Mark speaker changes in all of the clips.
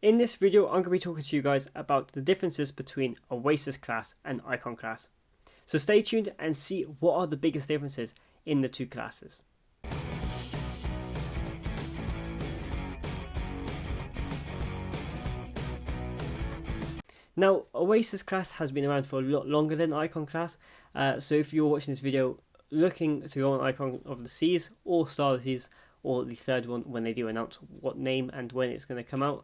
Speaker 1: In this video, I'm going to be talking to you guys about the differences between Oasis class and Icon class. So stay tuned and see what are the biggest differences in the two classes. Now, Oasis class has been around for a lot longer than Icon class, so if you're watching this video looking to go on Icon of the Seas or Star of the Seas, or the third one when they do announce what name and when it's going to come out,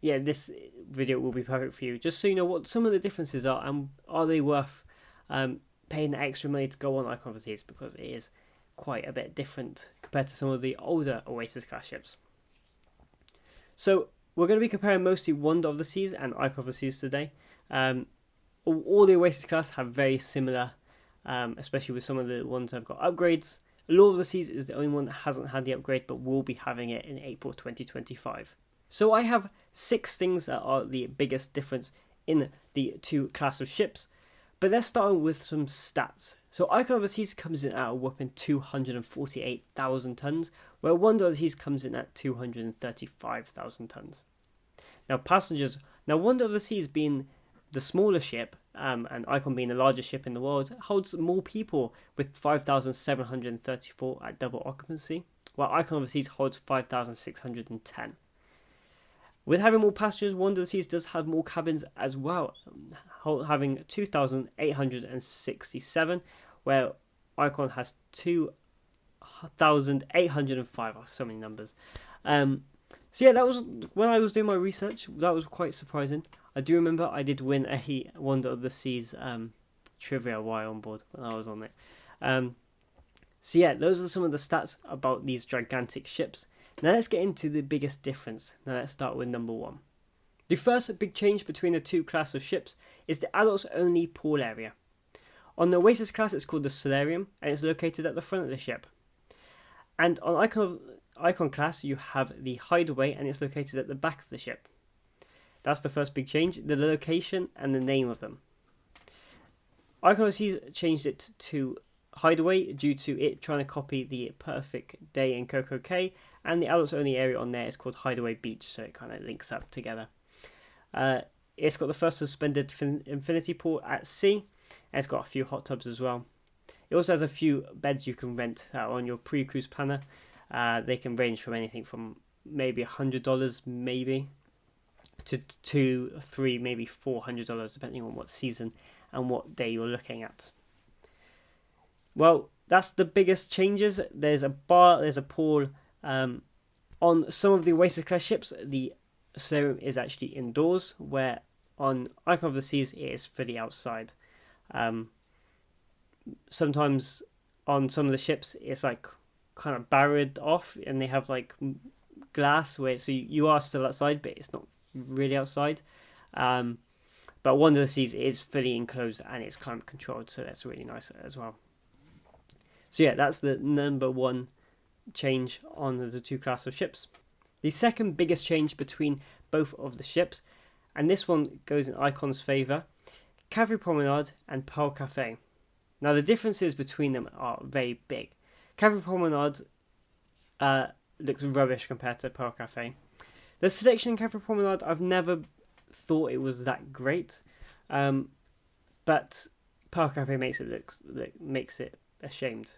Speaker 1: this video will be perfect for you, just so you know what some of the differences are and are they worth paying the extra money to go on Icon of the Seas, because it is quite a bit different compared to some of the older Oasis class ships. So we're going to be comparing mostly Wonder of the Seas and Icon of the Seas today. All the Oasis class have very similar, especially with some of the ones that have got upgrades. Lord of the Seas is the only one that hasn't had the upgrade, but will be having it in April 2025. So I have 6 things that are the biggest difference in the two class of ships. But let's start with some stats. So Icon of the Seas comes in at a whopping 248,000 tons, where Wonder of the Seas comes in at 235,000 tons. Now passengers, Wonder of the Seas being the smaller ship, and Icon being the largest ship in the world, holds more people with 5,734 at double occupancy, while Icon of the Seas holds 5,610. With having more passengers, Wonder of the Seas does have more cabins as well, having 2,867, where Icon has 2,805. Oh, so many numbers. So that was, when I was doing my research, that was quite surprising. I do remember I did win a Wonder of the Seas trivia while on board when I was on it. Those are some of the stats about these gigantic ships. Now let's get into the biggest difference. Now let's start with number 1. The first big change between the two classes of ships is the adults only pool area. On the Oasis class it's called the solarium, and it's located at the front of the ship. And on Icon class you have the hideaway, and it's located at the back of the ship. That's the first big change, the location and the name of them. Icon of the Seas changed it to hideaway due to it trying to copy the Perfect Day in Coco Cay, and the adults only area on there is called Hideaway Beach, so it kind of links up together. It's got the first suspended infinity pool at sea, and it's got a few hot tubs as well. It also has a few beds you can rent on your pre-cruise planner. They can range from anything from maybe $100 maybe to $200, $300, maybe $400, depending on what season and what day you're looking at. Well, that's the biggest changes. There's a bar, there's a pool. On some of the Oasis class ships, the solarium is actually indoors, where on Icon of the Seas it is fully outside. Sometimes on some of the ships it's like kind of barriered off, and they have like glass where so you are still outside, but it's not really outside. But Wonder of the Seas is fully enclosed and it's climate controlled, so that's really nice as well. So that's the number 1 change on the two classes of ships. The second biggest change between both of the ships, and this one goes in Icon's favour, Cafe Promenade and Pearl Cafe. Now the differences between them are very big. Cafe Promenade looks rubbish compared to Pearl Cafe. The selection in Cafe Promenade, I've never thought it was that great, but Pearl Cafe makes it ashamed,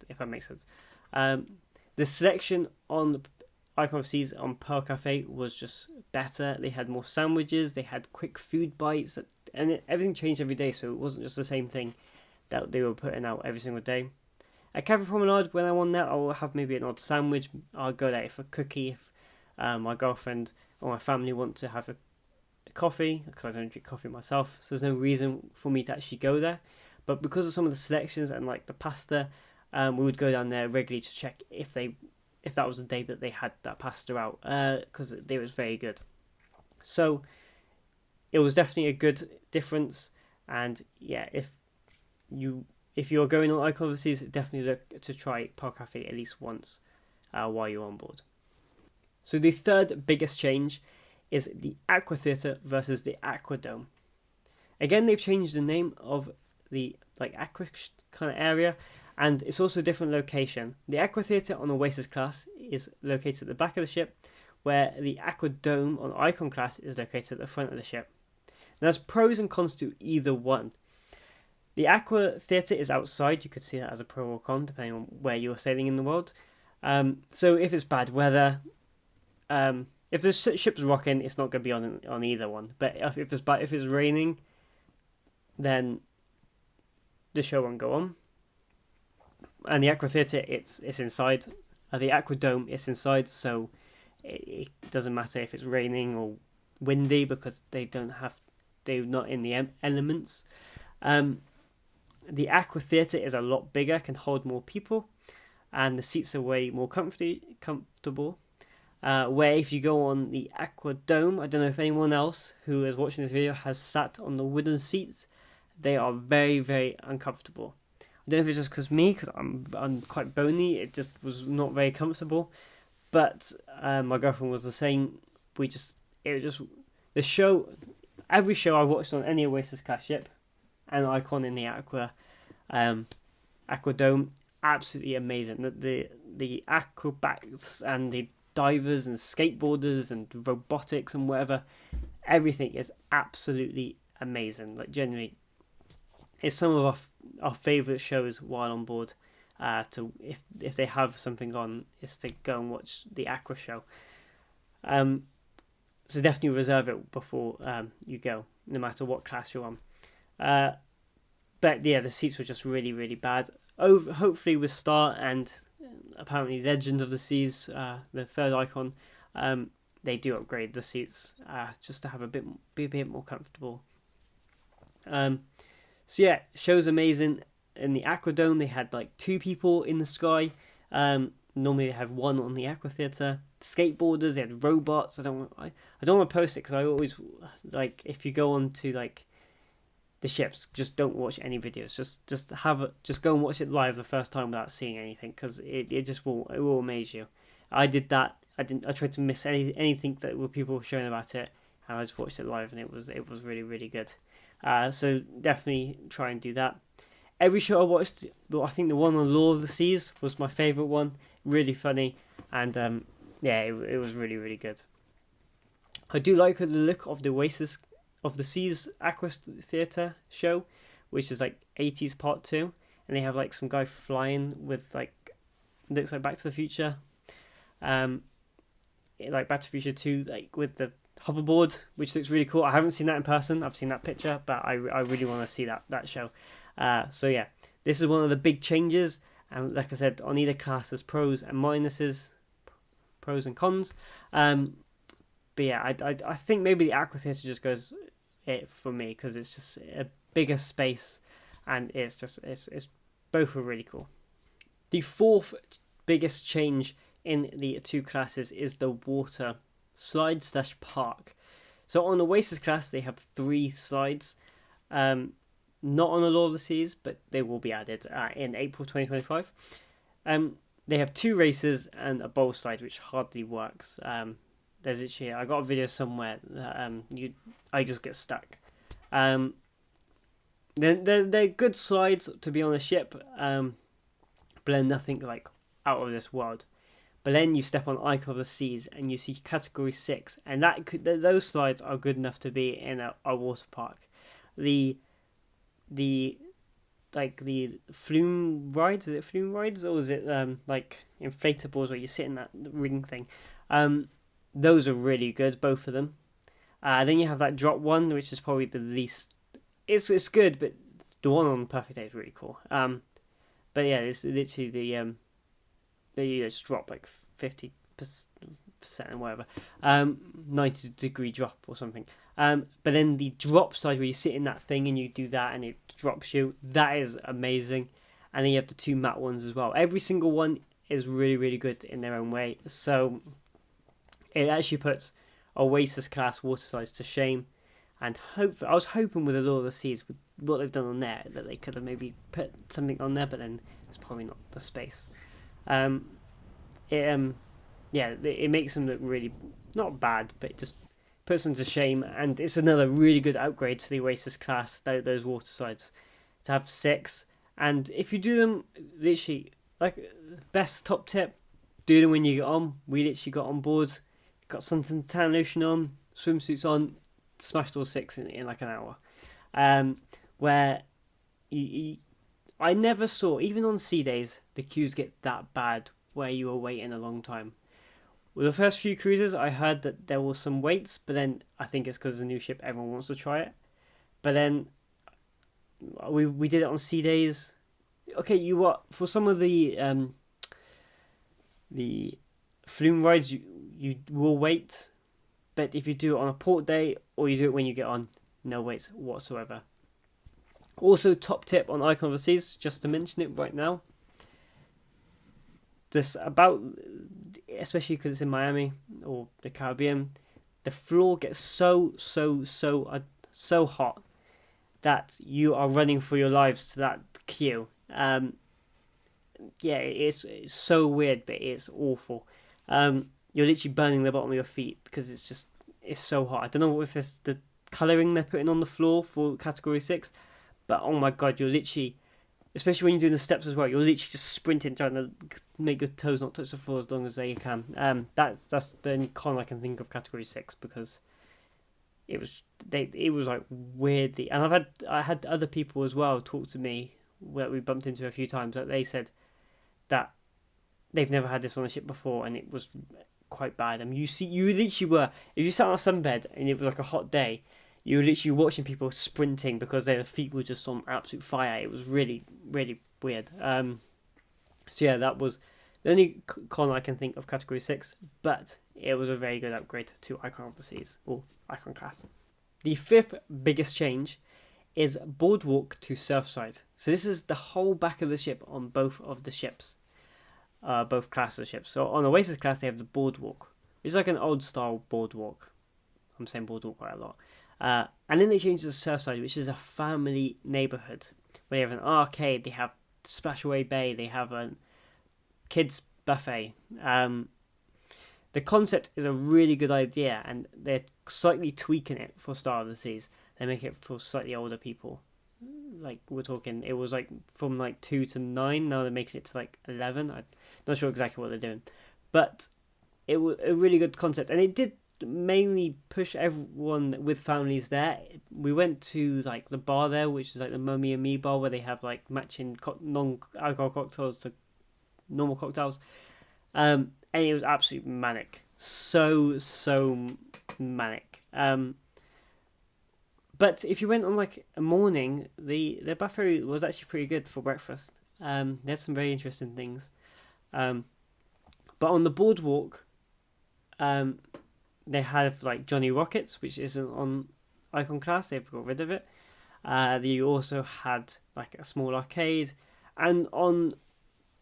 Speaker 1: if that makes sense. The selection on the Icon of Seas on Pearl Cafe was just better. They had more sandwiches, they had quick food bites, and everything changed every day, so it wasn't just the same thing that they were putting out every single day. At Cafe Promenade, when I'm on that, I'll have maybe an odd sandwich. I'll go there for a cookie if my girlfriend or my family want to have a coffee, because I don't drink coffee myself, so there's no reason for me to actually go there. But because of some of the selections and like the pasta, we would go down there regularly to check if that was the day that they had that pasta out, because it was very good. So it was definitely a good difference, and if you're going on Icon of the Seas, definitely look to try Pearl Cafe at least once while you're on board. So the third biggest change is the Aqua Theatre versus the Aqua Dome. Again, they've changed the name of the aqua kind of area, and it's also a different location. The Aqua Theatre on Oasis class is located at the back of the ship, where the Aqua Dome on Icon class is located at the front of the ship. Now, there's pros and cons to either one. The Aqua Theatre is outside. You could see that as a pro or con, depending on where you're sailing in the world. So if it's bad weather, if the ship's rocking, it's not going to be on either one. But if it's raining, then the show won't go on. And the Aqua Theatre, it's inside. The Aqua Dome, it's inside, so it doesn't matter if it's raining or windy because they're not in the elements. The Aqua Theatre is a lot bigger, can hold more people, and the seats are way more comfortable. Where if you go on the Aqua Dome, I don't know if anyone else who is watching this video has sat on the wooden seats. They are very, very uncomfortable. I don't know if it's just because I'm quite bony. It just was not very comfortable. But my girlfriend was the same. The show. Every show I watched on any Oasis class ship, and Icon in the Aqua Dome, absolutely amazing. The acrobats and the divers and skateboarders and robotics and whatever, everything is absolutely amazing. Like, genuinely, it's some of our favourite shows while on board. If they have something on, is to go and watch the Aqua show. So definitely reserve it before you go, no matter what class you're on. But yeah, the seats were just really, really bad. Hopefully with Star and apparently Legend of the Seas, the third Icon, they do upgrade the seats just to have be a bit more comfortable. So yeah, show's amazing. In the Aqua Dome, they had like 2 people in the sky. Normally they have 1 on the Aqua Theatre. Skateboarders, they had robots. I don't want to post it because I always like, if you go on to like the ships, just don't watch any videos. Just go and watch it live the first time without seeing anything, because it will amaze you. I did that. I tried to miss anything that were people showing about it, and I just watched it live, and it was really, really good. So definitely try and do that. Every show I watched, I think the one on Law of the Seas was my favourite one. Really funny, and yeah, it was really, really good. I do like the look of the Oasis of the Seas Aqua Theatre show, which is like 80s part 2, and they have like some guy flying with like, looks like Back to the Future, like Back to the Future 2, like with the hoverboard, which looks really cool. I haven't seen that in person. I've seen that picture, but I really want to see that show. So yeah, this is one of the big changes, and like I said, on either class there's pros and minuses, pros and cons. But yeah, I think maybe the Aqua Theatre just goes it for me, because it's just a bigger space, and it's both are really cool. The fourth biggest change in the 2 classes is the water slide / park. So on the Oasis class they have 3 slides, not on the Law of the Seas, but they will be added in April 2025. They have 2 races and a bowl slide, which hardly works. There's actually, I got a video somewhere that I just get stuck. They're good slides to be on a ship, but they're nothing like out of this world. But then you step on Icon of the Seas and you see Category 6, and those slides are good enough to be in a water park. The flume rides, is it flume rides, or is it like inflatables where you sit in that ring thing? Those are really good, both of them. Then you have that drop one, which is probably the least. It's good, but the one on Perfect Day is really cool. But yeah, it's literally they just drop like 50% and whatever, 90-degree drop or something. But then the drop side, where you sit in that thing and you do that and it drops you, that is amazing. And then you have the 2 matte ones as well. Every single one is really, really good in their own way. So it actually puts Oasis class water slides to shame. And I was hoping with the Law of the Seas, with what they've done on there, that they could have maybe put something on there, but then it's probably not the space. It makes them look really not bad, but it just puts them to shame. And it's another really good upgrade to the Oasis class, those water slides, to have 6. And if you do them, literally, like, best top tip, do them when you get on. We literally got on board, got some tan lotion on, swimsuits on, smashed all 6 in like an hour. Where I never saw, even on sea days, the queues get that bad where you were waiting a long time. With the first few cruises, I heard that there was some waits, but then I think it's because it's a new ship, everyone wants to try it. But then we did it on sea days. Okay, for some of the flume rides, you will wait, but if you do it on a port day or you do it when you get on, no waits whatsoever. Also, top tip on Icon of the Seas, just to mention it right now. Especially because it's in Miami or the Caribbean, the floor gets so hot that you are running for your lives to that queue. It's so weird, but it's awful. You're literally burning the bottom of your feet because it's so hot. I don't know if it's the colouring they're putting on the floor for Category 6, but oh my god, you're literally, especially when you're doing the steps as well, you're literally just sprinting trying to make your toes not touch the floor as long as you can. That's the only con I can think of Category 6, because it was like weirdly, and I had other people as well talk to me that we bumped into a few times, that they said that they've never had this on a ship before and it was quite bad. I mean, you literally were, if you sat on a sunbed and it was like a hot day, you were literally watching people sprinting because their feet were just on absolute fire. It was really, really weird. So yeah, that was the only con I can think of Category 6, but it was a very good upgrade to Icon of the Seas, or Icon class. The 5th biggest change is boardwalk to surfside. So this is the whole back of the ship on both of the ships, both classes of ships. So on Oasis class, they have the boardwalk, which is like an old style boardwalk. I'm saying boardwalk quite a lot. And then they changed to the surfside, which is a family neighborhood where they have an arcade, they have splashaway bay, they have a kids buffet. The concept is a really good idea, and they're slightly tweaking it for Star of the Seas. They make it for slightly older people. Like, we're talking, it was like from like 2 to 9, now they're making it to like 11. I'm not sure exactly what they're doing, but it was a really good concept, and it did mainly push everyone with families there. We went to like the bar there, which is like the Mummy and Me bar, where they have like matching non-alcohol cocktails to normal cocktails, and it was absolutely manic, so manic. But if you went on like a morning, the buffet was actually pretty good for breakfast. They had some very interesting things, but on the boardwalk, they have like Johnny Rockets, which isn't on Icon class. They've got rid of it. You also had like a small arcade, and on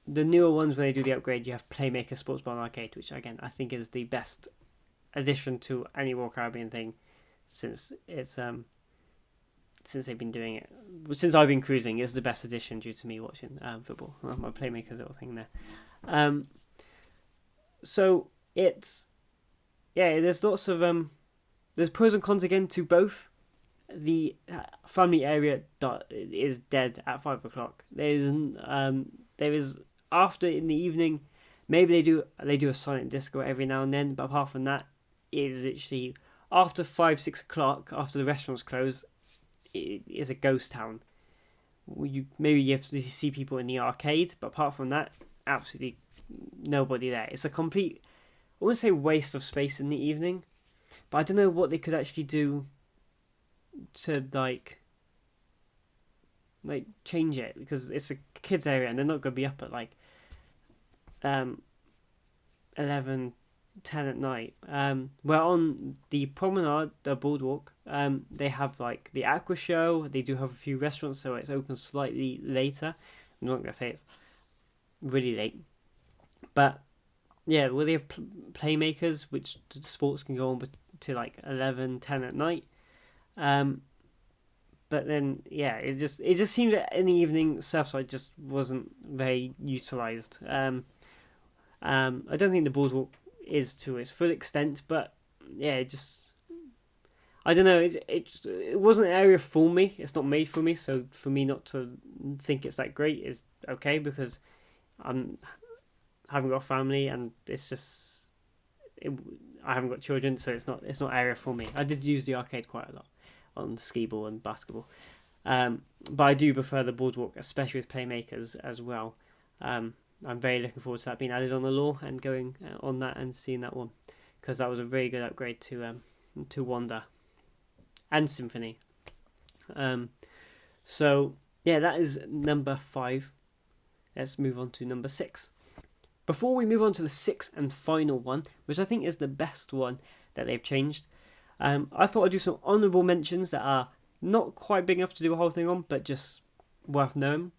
Speaker 1: the newer ones, when they do the upgrade, you have Playmaker Sports Bar and Arcade, which again I think is the best addition to any Royal Caribbean thing since it's since they've been doing it. Since I've been cruising, it's the best addition due to me watching football. My Playmaker's little thing there. So it's, yeah, there's lots of there's pros and cons again to both. The family area is dead at 5 o'clock. There is after in the evening, maybe they do a silent disco every now and then, but apart from that, it is literally after 5-6 o'clock, after the restaurants close, it is a ghost town. You have to see people in the arcade, but apart from that, absolutely nobody there. It's a complete, I wouldn't say waste of space in the evening, but I don't know what they could actually do to like change it, because it's a kids area and they're not going to be up at like 11, 10 at night. Where on the promenade, the boardwalk, they have like the aqua show. They do have a few restaurants, so it's open slightly later. I'm not going to say it's really late, but yeah, well, they have playmakers, which the sports can go on to like 11, 10 at night. But then, yeah, it just seemed that in the evening, Surfside just wasn't very utilised. I don't think the boardwalk is to its full extent, but yeah, I don't know, it wasn't an area for me. It's not made for me, so for me not to think it's that great is okay, because I haven't got a family, and it's just, I haven't got children, so it's not area for me. I did use the arcade quite a lot on skee ball and basketball, but I do prefer the boardwalk, especially with playmakers as well. I'm very looking forward to that being added on the law and going on that and seeing that one, because that was a very good upgrade to Wonder and Symphony. So yeah, that is number 5. Let's move on to number 6. Before we move on to the 6th and final one, which I think is the best one that they've changed, I thought I'd do some honourable mentions that are not quite big enough to do a whole thing on, but just worth knowing.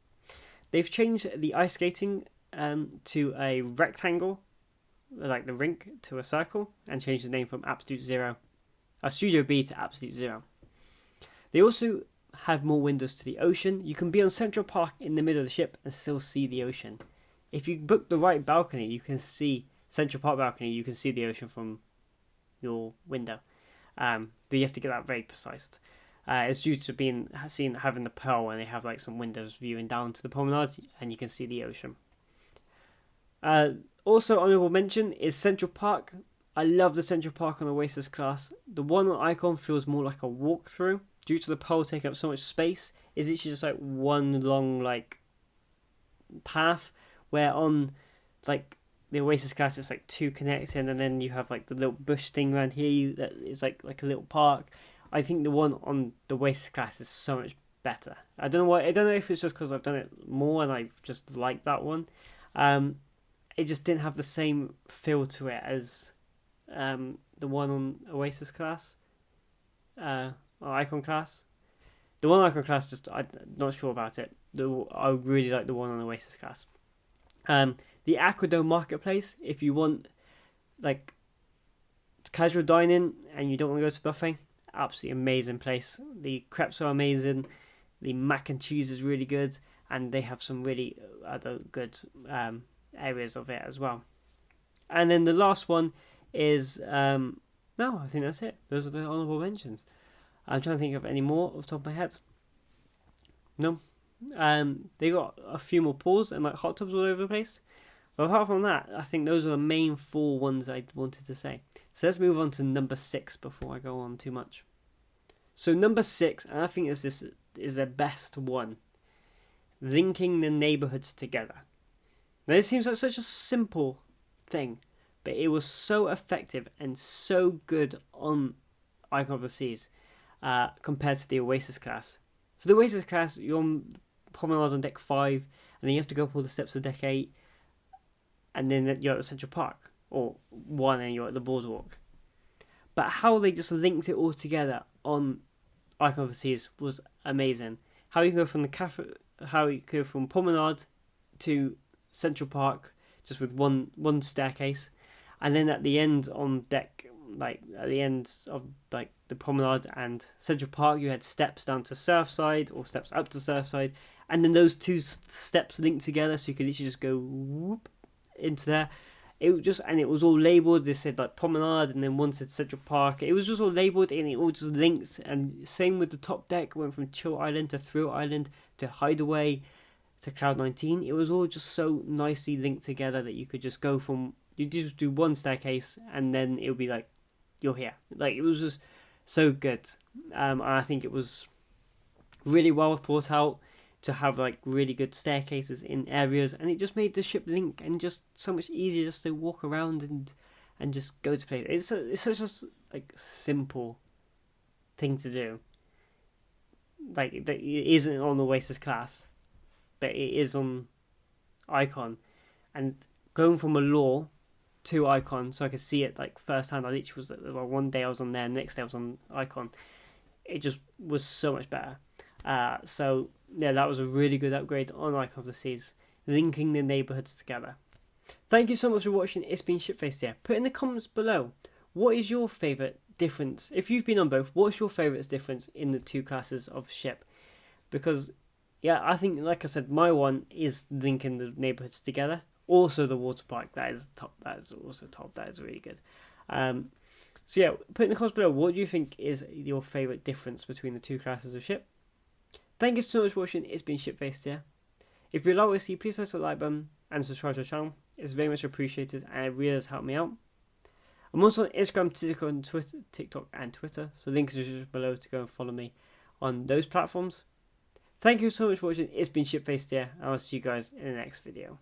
Speaker 1: They've changed the ice skating to a rectangle, like the rink, to a circle, and changed the name from Absolute Zero, Studio B to Absolute Zero. They also have more windows to the ocean. You can be on Central Park in the middle of the ship and still see the ocean. If you book the right balcony, you can see Central Park balcony. You can see the ocean from your window, but you have to get that very precise. It's due to having the Pearl, when they have like some windows viewing down to the promenade, and you can see the ocean. Also, honourable mention is Central Park. I love the Central Park on Oasis class. The one on Icon feels more like a walkthrough due to the Pearl taking up so much space. It's actually just like one long like path, where on like the Oasis class it's like 2 connecting, and then you have like the little bush thing around here that is like a little park. I think the one on the Oasis class is so much better. I don't know why. I don't know if it's just because I've done it more and I just like that one. It just didn't have the same feel to it as the one on Oasis class, or Icon class. The one on Icon class, I'm not sure about it. I really like the one on Oasis class. The Aquadome Marketplace, if you want like casual dining and you don't want to go to buffet, absolutely amazing place. The crepes are amazing, the mac and cheese is really good, and they have some really other good areas of it as well. And then the last one is no, I think that's it. Those are the honourable mentions. I'm trying to think of any more off the top of my head. No. They got a few more pools and like hot tubs all over the place. But apart from that, I think those are the main 4 ones I wanted to say. So let's move on to number 6 before I go on too much. So number 6, and I think this is the best one, linking the neighbourhoods together. Now this seems like such a simple thing, but it was so effective and so good on Icon of the Seas compared to the Oasis class. So the Oasis class, you're on promenade on deck 5, and then you have to go up all the steps to deck 8, and then you're at the Central Park, or 1, and you're at the boardwalk. But how they just linked it all together on Icon of the Seas was amazing. How you go from the cafe, how you go from promenade to Central Park just with one staircase, and then at the end on deck, like at the end of like the promenade and Central Park, you had steps down to Surfside or steps up to Surfside, and then those 2 steps linked together, so you could literally just go whoop into there. It was all labelled. They said like promenade, and then one said Central Park. It was just all labelled, and it all just linked. And same with the top deck, went from Chill Island to Thrill Island to Hideaway to Cloud 19. It was all just so nicely linked together that you could just go from, you just do one staircase, and then it would be like you're here. Like it was just so good. And I think it was really well thought out to have like really good staircases in areas, and it just made the ship link and just so much easier just to walk around and just go to places. It's such a like simple thing to do. Like it isn't on the Oasis class, but it is on Icon, and going from a law to Icon, so I could see it like firsthand. I literally was like, one day I was on there, next day I was on Icon. It just was so much better. So yeah, that was a really good upgrade on Icon of the Seas, linking the neighbourhoods together. Thank you so much for watching. It's been Shipfaced here. Put in the comments below, what is your favourite difference? If you've been on both, what's your favourite difference in the 2 classes of ship? Because yeah, I think, like I said, my one is linking the neighbourhoods together. Also the water park, that is top. That is also top. That is really good. So yeah, put in the comments below, what do you think is your favourite difference between the 2 classes of ship? Thank you so much for watching. It's been Shipfaced here. If you like what you see, please press the like button and subscribe to the channel. It's very much appreciated, and it really does help me out. I'm also on Instagram, TikTok, and Twitter. So links are just below to go and follow me on those platforms. Thank you so much for watching. It's been Shitfaced here. I will see you guys in the next video.